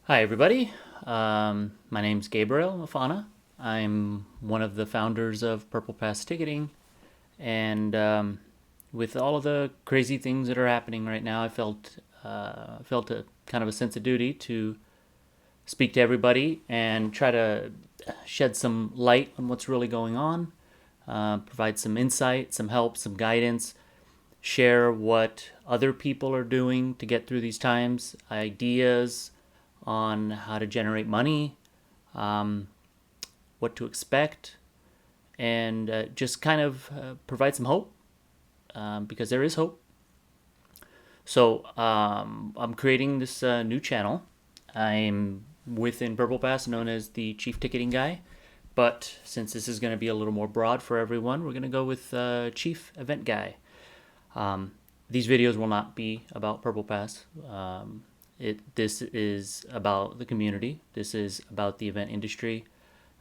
Hi, everybody. My name's Gabriel Mafana. I'm one of the founders of Purple Pass Ticketing, and with all of the crazy things that are happening right now, I felt a kind of a sense of duty to speak to everybody and try to shed some light on what's really going on, provide some insight, some help, some guidance, share what other people are doing to get through these times, ideas on how to generate money, um, what to expect, and just kind of provide some hope because there is hope. So I'm creating this new channel. I'm within Purple Pass known as the Chief Ticketing Guy. But since this is going to be a little more broad for everyone, we're going to go with Chief Event Guy. Um, these videos will not be about Purple Pass. This is about the community. This is about the event industry.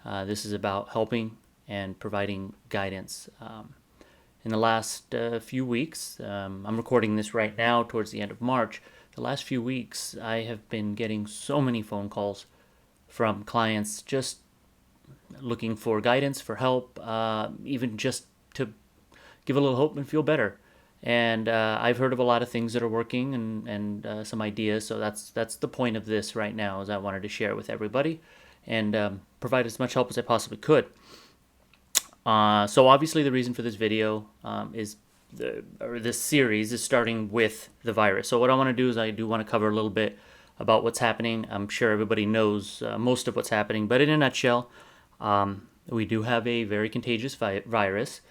This is about helping and providing guidance. In the last few weeks, I'm recording this right now towards the end of March. The last few weeks, I have been getting so many phone calls from clients just looking for guidance, for help, even just to give a little hope and feel better. And I've heard of a lot of things that are working and some ideas. So that's the point of this right now. Is I wanted to share with everybody and provide as much help as I possibly could. So obviously the reason for this video is this series is starting with the virus. So what I want to do is I do want to cover a little bit about what's happening. I'm sure everybody knows most of what's happening, but in a nutshell, we do have a very contagious virus.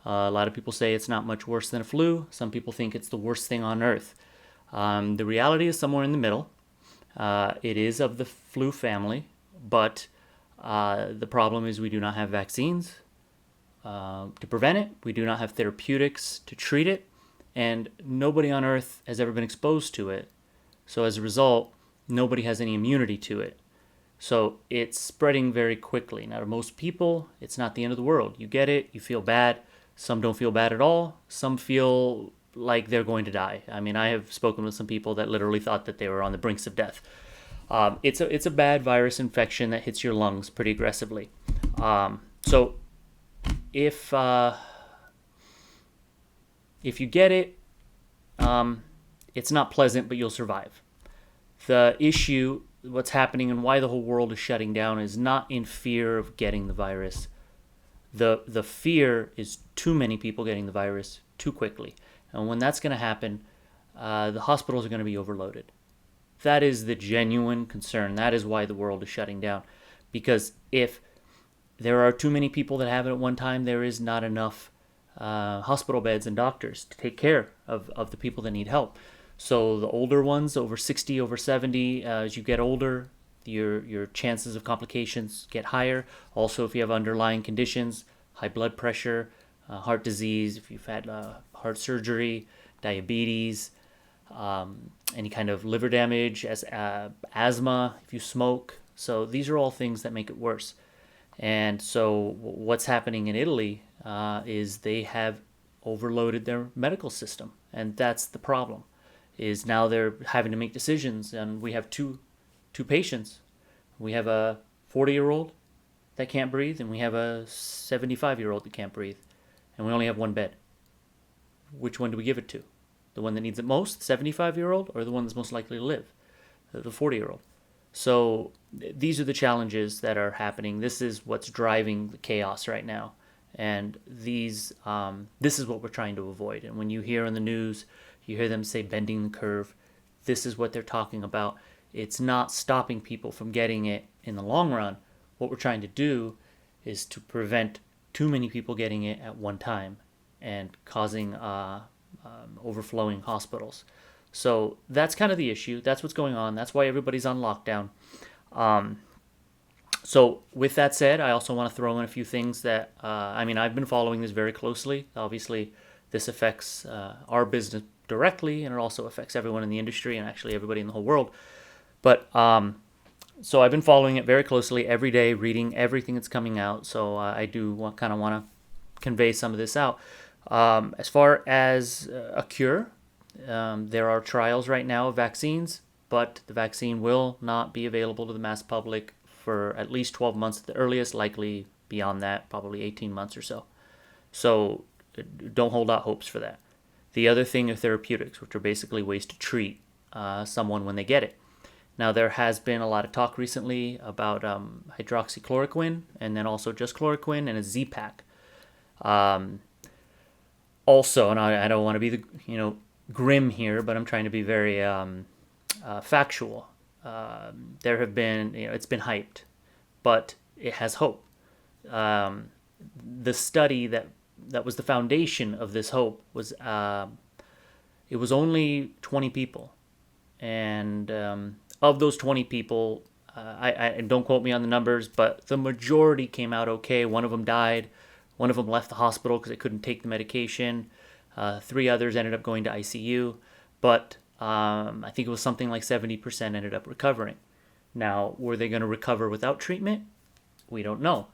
A lot of people say it's not much worse than a flu. Some people think it's the worst thing on earth. The reality is somewhere in the middle. It is of the flu family, but the problem is we do not have vaccines to prevent it. We do not have therapeutics to treat it, and nobody on earth has ever been exposed to it. So as a result, nobody has any immunity to it. So it's spreading very quickly. Now, to most people, it's not the end of the world. You get it, you feel bad. Some don't feel bad at all. Some feel like they're going to die. I mean, I have spoken with some people that literally thought that they were on the brinks of death. It's a bad virus infection that hits your lungs pretty aggressively. So if you get it, it's not pleasant, but you'll survive. The issue, what's happening and why the whole world is shutting down is not in fear of getting the virus. The fear is too many people getting the virus too quickly. And when that's going to happen, the hospitals are going to be overloaded. That is the genuine concern. That is why the world is shutting down. Because if there are too many people that have it at one time, there is not enough hospital beds and doctors to take care of the people that need help. So the older ones, over 60, over 70, as you get older, your chances of complications get higher. Also, if you have underlying conditions, high blood pressure, heart disease, if you've had heart surgery, diabetes, any kind of liver damage, as asthma, if you smoke. So these are all things that make it worse. And so what's happening in Italy is they have overloaded their medical system, and that's the problem. Is now they're having to make decisions, and we have two patients. We have a 40-year-old that can't breathe, and we have a 75-year-old that can't breathe, and we only have one bed. Which one do we give it to? The one that needs it most, the 75-year-old, or the one that's most likely to live, the 40-year-old? So these are the challenges that are happening. This is what's driving the chaos right now, and this is what we're trying to avoid. And when you hear on the news, you hear them say bending the curve, this is what they're talking about. It's not stopping people from getting it in the long run. What we're trying to do is to prevent too many people getting it at one time and causing overflowing hospitals. So that's kind of the issue. That's what's going on. That's why everybody's on lockdown. So with that said, I also want to throw in a few things that, I've been following this very closely. Obviously, this affects our business directly, and it also affects everyone in the industry and actually everybody in the whole world. But so I've been following it very closely every day, reading everything that's coming out. So I do kind of want to convey some of this out. As far as a cure, there are trials right now of vaccines. but the vaccine will not be available to the mass public for at least 12 months at the earliest, likely beyond that, probably 18 months or so. So don't hold out hopes for that. The other thing are therapeutics, which are basically ways to treat someone when they get it. Now, there has been a lot of talk recently about hydroxychloroquine, and then also just chloroquine and a Z-Pak. Also, and I don't want to be the grim here, but I'm trying to be very factual. There have been, it's been hyped, but it has hope. The study that was the foundation of this hope was it was only 20 people, and of those 20 people, I don't quote me on the numbers, but the majority came out okay. One of them died. One of them left the hospital because they couldn't take the medication. 3 others ended up going to ICU, but I think it was something like 70% ended up recovering. Now, were they going to recover without treatment? We don't know.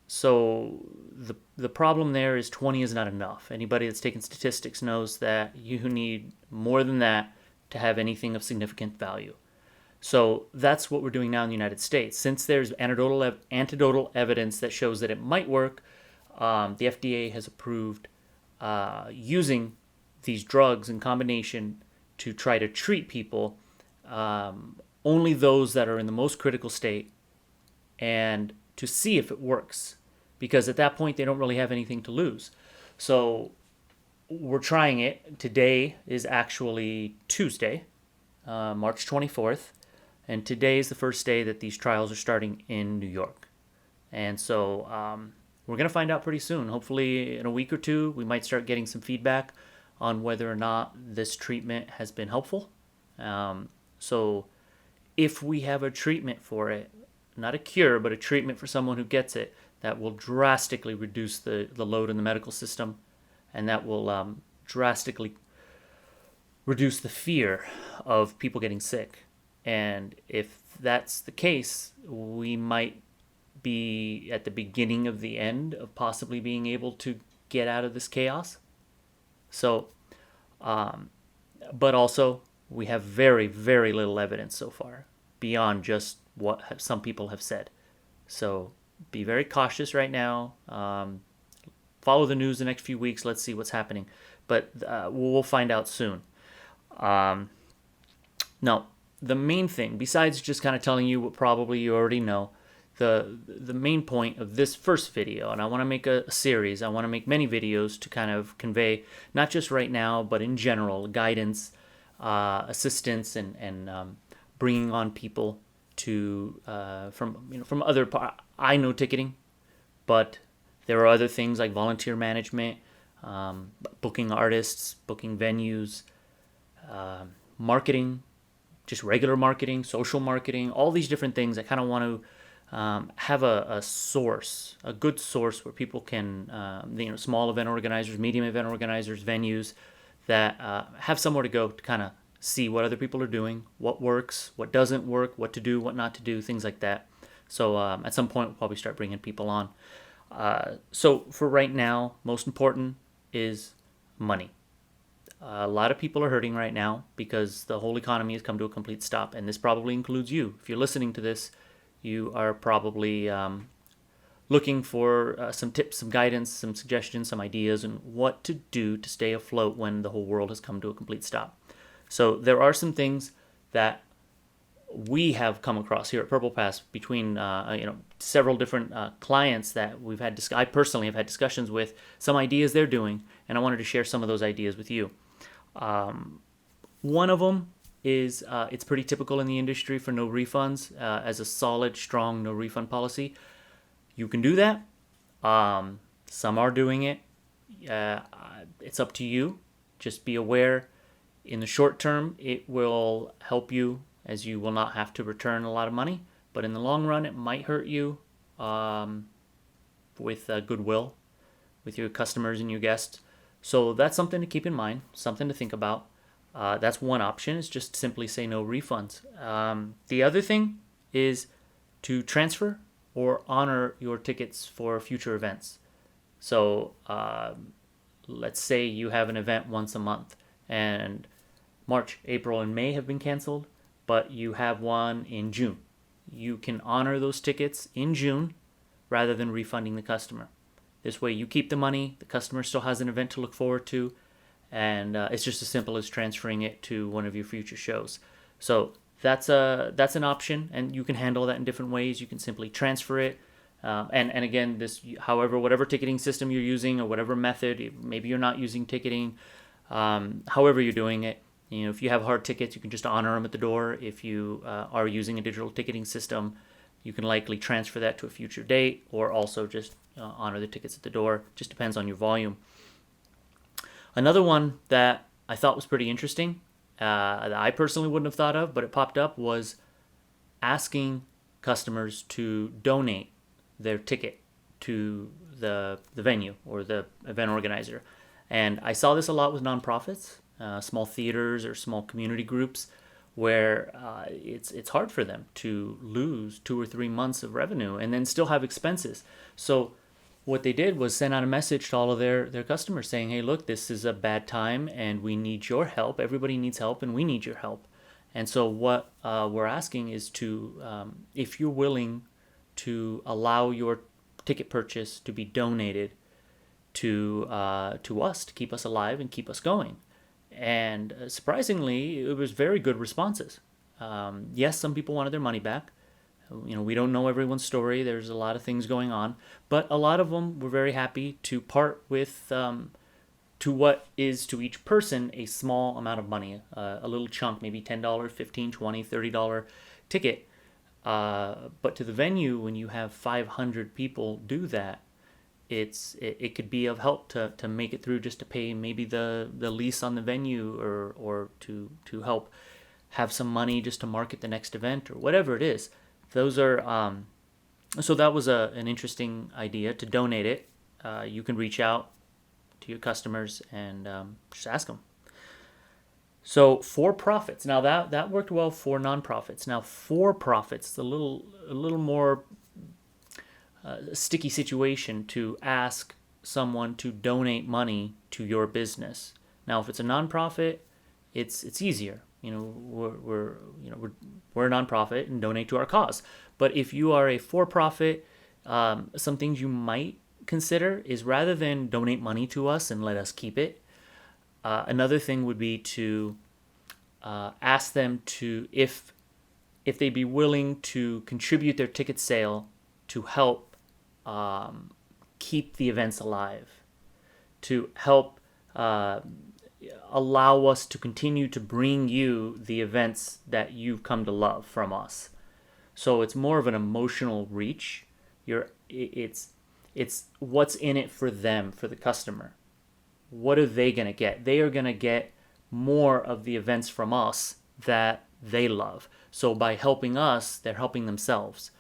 So the problem there is 20 is not enough. Anybody that's taken statistics knows that you need more than that to have anything of significant value. So that's what we're doing now in the United States. Since there's anecdotal evidence that shows that it might work, the FDA has approved using these drugs in combination to try to treat people, only those that are in the most critical state, and to see if it works. Because at that point, they don't really have anything to lose. So we're trying it. Today is actually Tuesday, March 24th. And today is the first day that these trials are starting in New York. And so we're going to find out pretty soon. Hopefully in a week or two, we might start getting some feedback on whether or not this treatment has been helpful. So if we have a treatment for it, not a cure, but a treatment for someone who gets it, that will drastically reduce the load in the medical system, and that will drastically reduce the fear of people getting sick. And if that's the case, we might be at the beginning of the end of possibly being able to get out of this chaos. So, but also, we have very, very little evidence so far, beyond just what some people have said. So be very cautious right now. Follow the news the next few weeks. Let's see what's happening. But we'll find out soon. Now, the main thing, besides just kind of telling you what probably you already know, the main point of this first video, and I want to make a series, I want to make many videos to kind of convey, not just right now, but in general, guidance, assistance, and bringing on people to from other I know ticketing, but there are other things like volunteer management, booking artists, booking venues, marketing, just regular marketing, social marketing, all these different things. I kind of want to have a source, a good source where people can, small event organizers, medium event organizers, venues that have somewhere to go to kind of see what other people are doing, what works, what doesn't work, what to do, what not to do, things like that. So at some point, we'll probably start bringing people on. So for right now, most important is money. A lot of people are hurting right now because the whole economy has come to a complete stop, and this probably includes you. If you're listening to this, you are probably looking for some tips, some guidance, some suggestions, some ideas on what to do to stay afloat when the whole world has come to a complete stop. So there are some things that we have come across here at Purple Pass between several different clients that we've had. I personally have had discussions with, some ideas they're doing, and I wanted to share some of those ideas with you. One of them is it's pretty typical in the industry for no refunds as a solid, strong no refund policy. You can do that. Some are doing it. It's up to you. Just be aware. In the short term, it will help you as you will not have to return a lot of money. But in the long run, it might hurt you with goodwill with your customers and your guests. So that's something to keep in mind, something to think about. That's one option, is just simply say no refunds. The other thing is to transfer or honor your tickets for future events. So let's say you have an event once a month, and March, April, and May have been canceled, but you have one in June. You can honor those tickets in June rather than refunding the customer. This way you keep the money, the customer still has an event to look forward to, and it's just as simple as transferring it to one of your future shows. So that's an option, and you can handle that in different ways. You can simply transfer it, and again, whatever ticketing system you're using or whatever method, maybe you're not using ticketing, however you're doing it. If you have hard tickets, you can just honor them at the door. If you are using a digital ticketing system, you can likely transfer that to a future date, or also just honor the tickets at the door. Just depends on your volume. Another one that I thought was pretty interesting, that I personally wouldn't have thought of, but it popped up, was asking customers to donate their ticket to the venue or the event organizer. And I saw this a lot with nonprofits, small theaters or small community groups, where it's hard for them to lose 2 or 3 months of revenue and then still have expenses. So what they did was send out a message to all of their customers saying, hey, look, this is a bad time and we need your help. Everybody needs help and we need your help. And so what we're asking is to, if you're willing to allow your ticket purchase to be donated to us, to keep us alive and keep us going. And surprisingly, it was very good responses. Yes, some people wanted their money back. We don't know everyone's story. There's a lot of things going on, but a lot of them were very happy to part with to what is to each person a small amount of money, a little chunk, maybe $10, $15, $20, $30 ticket. But to the venue, when you have 500 people do that, it could be of help to make it through, just to pay maybe the lease on the venue, or to help have some money just to market the next event or whatever it is. Those are so that was an interesting idea to donate it. You can reach out to your customers and just ask them. So for profits, now that worked well for nonprofits. Now for profits, a little more sticky situation to ask someone to donate money to your business. Now, if it's a nonprofit, it's easier. We're a nonprofit and donate to our cause. But if you are a for-profit, some things you might consider is, rather than donate money to us and let us keep it, another thing would be to ask them to, if they'd be willing to contribute their ticket sale to help keep the events alive, to help allow us to continue to bring you the events that you've come to love from us. So it's more of an emotional reach. It's what's in it for them, for the customer. What are they going to get? They are going to get more of the events from us that they love. So by helping us, they're helping themselves.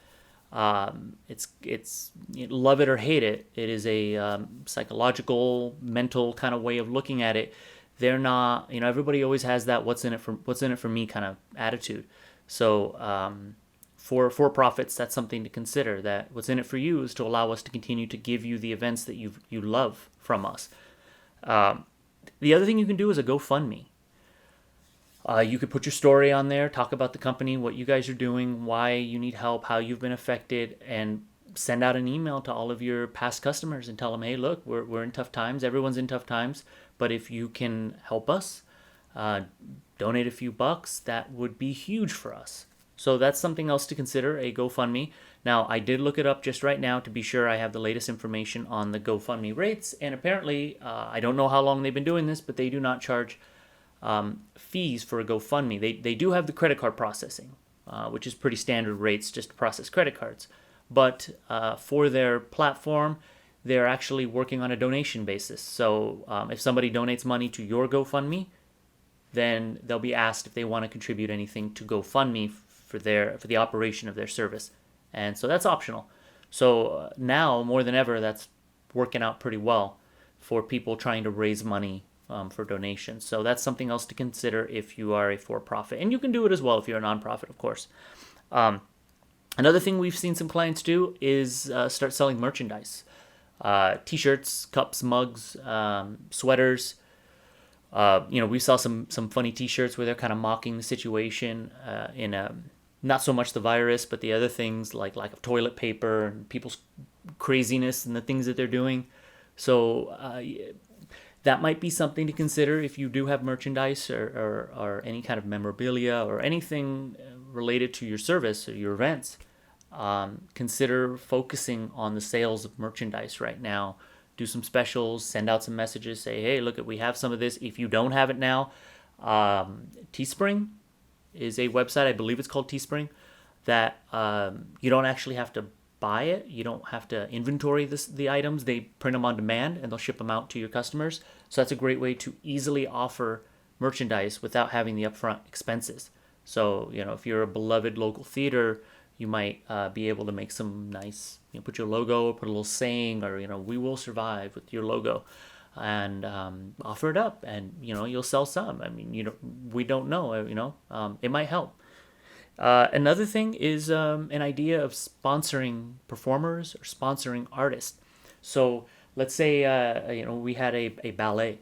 It's love it or hate it. It is a psychological, mental kind of way of looking at it. They're not, everybody always has that what's in it for me kind of attitude. So for profits, that's something to consider. That what's in it for you is to allow us to continue to give you the events that you love from us. The other thing you can do is a GoFundMe. You could put your story on there, talk about the company, what you guys are doing, why you need help, how you've been affected, and send out an email to all of your past customers and tell them, hey, look, we're in tough times. Everyone's in tough times. But if you can help us, donate a few bucks, that would be huge for us. So that's something else to consider, a GoFundMe. Now, I did look it up just right now to be sure I have the latest information on the GoFundMe rates. And apparently, I don't know how long they've been doing this, but they do not charge fees for a GoFundMe. They do have the credit card processing, which is pretty standard rates just to process credit cards. But for their platform, they're actually working on a donation basis. So if somebody donates money to your GoFundMe, then they'll be asked if they want to contribute anything to GoFundMe for the operation of their service. And so that's optional. So now, more than ever, that's working out pretty well for people trying to raise money for donations. So that's something else to consider if you are a for-profit. And you can do it as well if you're a nonprofit, of course. Another thing we've seen some clients do is start selling merchandise. T-shirts, cups, mugs, sweaters, We saw some funny T-shirts where they're kind of mocking the situation in not so much the virus, but the other things like lack of toilet paper and people's craziness and the things that they're doing. So that might be something to consider if you do have merchandise or any kind of memorabilia or anything related to your service or your events. Consider focusing on the sales of merchandise right now. Do some specials, send out some messages, say, hey, look, we have some of this. If you don't have it now, Teespring is a website, I believe it's called Teespring, that you don't actually have to buy it. You don't have to inventory the items. They print them on demand and they'll ship them out to your customers. So that's a great way to easily offer merchandise without having the upfront expenses. So, if you're a beloved local theater, you might be able to make some nice, put your logo, put a little saying, or, we will survive with your logo, and offer it up, and, you'll sell some. I mean, we don't know, it might help. Another thing is an idea of sponsoring performers or sponsoring artists. So let's say, we had a ballet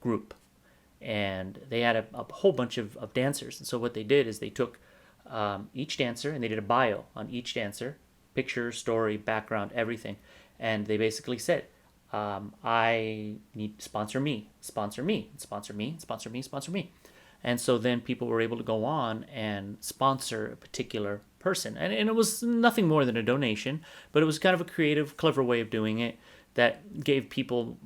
group, and they had a whole bunch of dancers. And so what they did is they took each dancer and they did a bio on each dancer, picture, story, background, everything. And they basically said, I need sponsor me, sponsor me, sponsor me, sponsor me, sponsor me. And so then people were able to go on and sponsor a particular person. And it was nothing more than a donation, but it was kind of a creative, clever way of doing it that gave people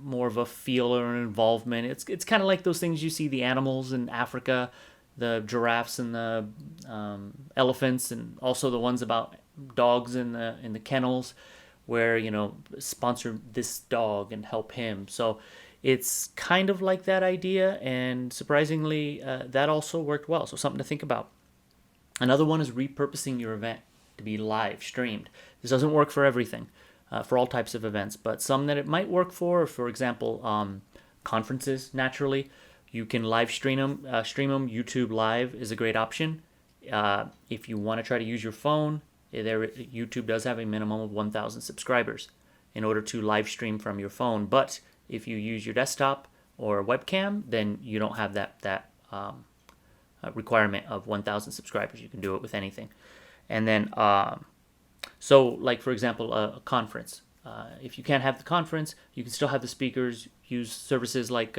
more of a feel or an involvement. It's kind of like those things you see the animals in Africa, the giraffes and the elephants, and also the ones about dogs in the kennels, where sponsor this dog and help him. So it's kind of like that idea, and surprisingly, that also worked well. So something to think about. Another one is repurposing your event to be live streamed. This doesn't work for everything, for all types of events, but some that it might work for example, conferences. Naturally, you can live stream them. YouTube Live is a great option. If you want to try to use your phone, YouTube does have a minimum of 1,000 subscribers in order to live stream from your phone. But if you use your desktop or webcam, then you don't have that requirement of 1,000 subscribers. You can do it with anything. And then, so like for example, a conference. If you can't have the conference, you can still have the speakers. Use services like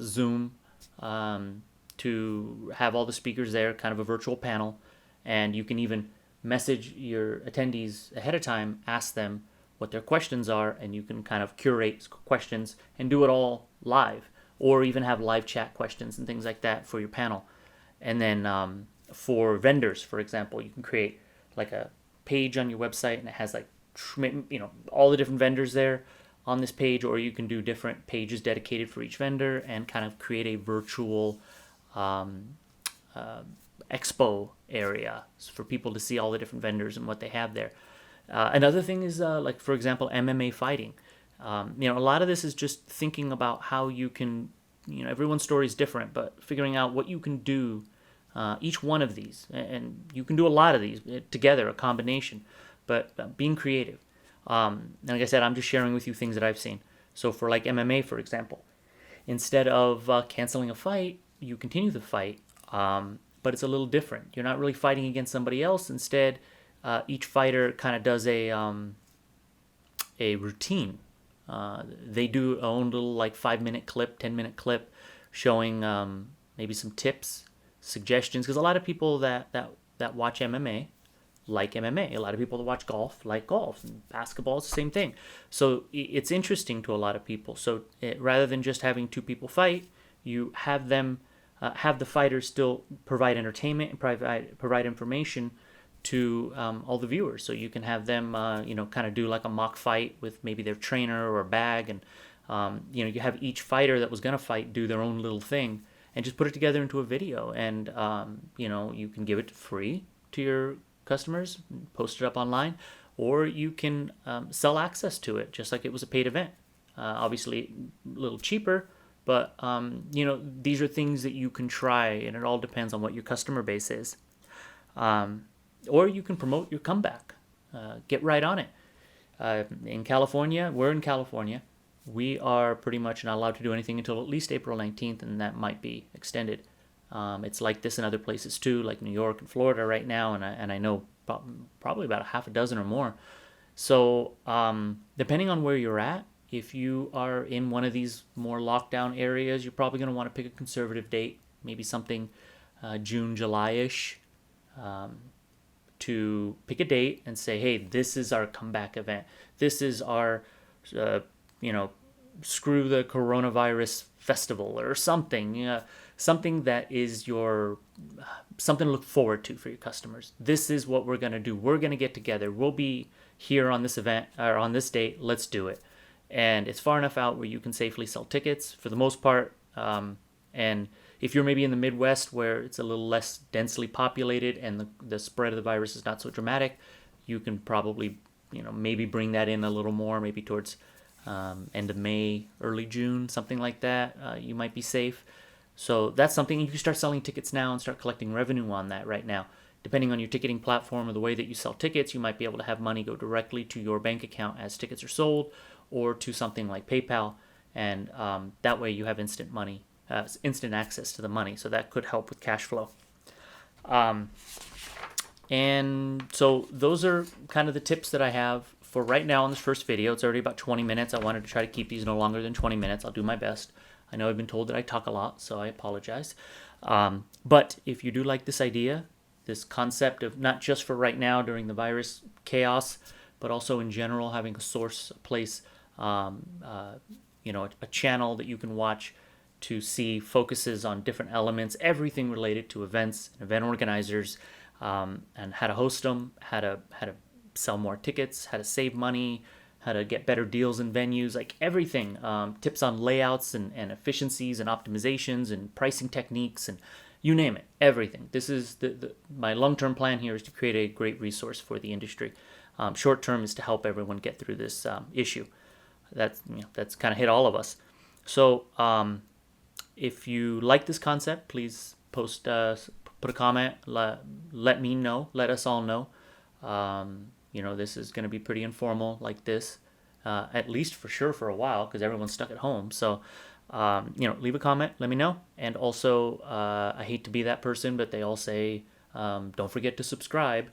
Zoom to have all the speakers there, kind of a virtual panel. And you can even message your attendees ahead of time, ask them what their questions are, and you can kind of curate questions and do it all live, or even have live chat questions and things like that for your panel. And then for vendors, for example, you can create like a page on your website, and it has like all the different vendors there on this page, or you can do different pages dedicated for each vendor and kind of create a virtual expo area for people to see all the different vendors and what they have there. Another thing is like, for example, MMA fighting. A lot of this is just thinking about how you can, everyone's story is different, but figuring out what you can do, each one of these, and you can do a lot of these together, a combination, but being creative. And like I said, I'm just sharing with you things that I've seen. So for like MMA, for example, instead of canceling a fight, you continue the fight, but it's a little different. You're not really fighting against somebody else. Instead, each fighter kind of does a routine. They do their own little like 5-minute clip, 10-minute clip, showing maybe some tips, suggestions. Because a lot of people that watch MMA like MMA. A lot of people that watch golf like golf, and basketball is the same thing. So it's interesting to a lot of people. So rather than just having two people fight, you have them have the fighters still provide entertainment and provide information to all the viewers. So you can have them, kind of do like a mock fight with maybe their trainer or a bag, and you have each fighter that was going to fight do their own little thing, and just put it together into a video. And you can give it free to your customers, post it up online, or you can sell access to it just like it was a paid event. Obviously, a little cheaper, but these are things that you can try, and it all depends on what your customer base is. Or you can promote your comeback. Get right on it. In California, we're in California, we are pretty much not allowed to do anything until at least April 19th, and that might be extended. It's like this in other places too, like New York and Florida right now, and I know probably about a half a dozen or more. So depending on where you're at, if you are in one of these more lockdown areas, you're probably going to want to pick a conservative date, maybe something June, July-ish, to pick a date and say, hey, this is our comeback event. This is our, uh, you know, screw the coronavirus festival or something. Something that is your something to look forward to for your customers. This is what we're going to do. We're going to get together. We'll be here on this event or on this date. Let's do it. And it's far enough out where you can safely sell tickets for the most part. And if you're maybe in the Midwest where it's a little less densely populated and the spread of the virus is not so dramatic, you can probably, maybe bring that in a little more, maybe towards end of May, early June, something like that. You might be safe. So that's something you can start selling tickets now and start collecting revenue on that right now. Depending on your ticketing platform or the way that you sell tickets, you might be able to have money go directly to your bank account as tickets are sold, or to something like PayPal, and that way you have instant money, instant access to the money. So that could help with cash flow. And so those are kind of the tips that I have for right now on this first video. It's already about 20 minutes. I wanted to try to keep these no longer than 20 minutes. I'll do my best. I know I've been told that I talk a lot, so I apologize. But if you do like this idea, this concept of not just for right now during the virus chaos, but also in general, having a source, a place, a channel that you can watch to see focuses on different elements, everything related to events and event organizers, and how to host them, how to sell more tickets, how to save money, how to get better deals in venues, like everything. Tips on layouts and efficiencies and optimizations and pricing techniques and you name it, everything. This is my long-term plan here is to create a great resource for the industry. Short-term is to help everyone get through this issue. That's kind of hit all of us. So if you like this concept, please put a comment. Let me know. Let us all know. This is going to be pretty informal like this, at least for sure for a while because everyone's stuck at home. So, leave a comment, let me know. And also, I hate to be that person, but they all say, don't forget to subscribe.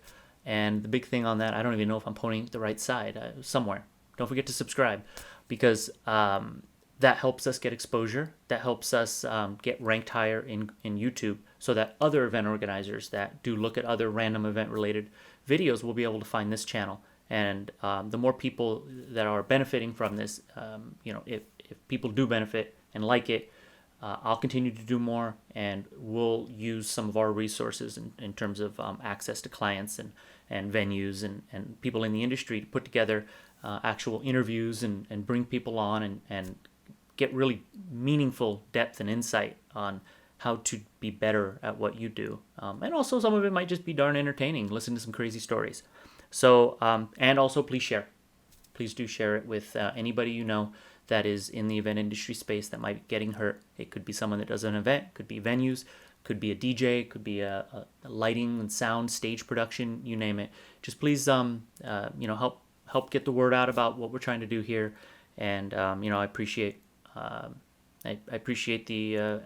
And the big thing on that, I don't even know if I'm pointing the right side somewhere. Don't forget to subscribe because that helps us get exposure. That helps us get ranked higher in YouTube so that other event organizers that do look at other random event related videos will be able to find this channel. And the more people that are benefiting from this, if people do benefit and like it, I'll continue to do more, and we'll use some of our resources in terms of access to clients and venues and people in the industry to put together actual interviews and bring people on and get really meaningful depth and insight on how to be better at what you do. And also some of it might just be darn entertaining, listen to some crazy stories. So, and also please share. Please do share it with anybody you know that is in the event industry space that might be getting hurt. It could be someone that does an event, could be venues, could be a DJ, could be a lighting and sound, stage production, you name it. Just please, help get the word out about what we're trying to do here. And, I appreciate the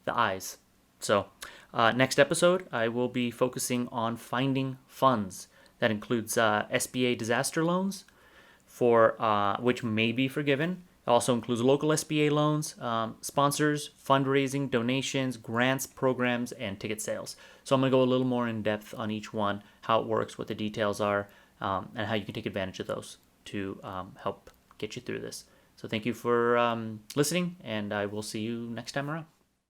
eyes. So next episode, I will be focusing on finding funds. That includes SBA disaster loans, for which may be forgiven. It also includes local SBA loans, sponsors, fundraising, donations, grants, programs, and ticket sales. So I'm going to go a little more in depth on each one, how it works, what the details are, and how you can take advantage of those to help get you through this. So thank you for listening, and I will see you next time around.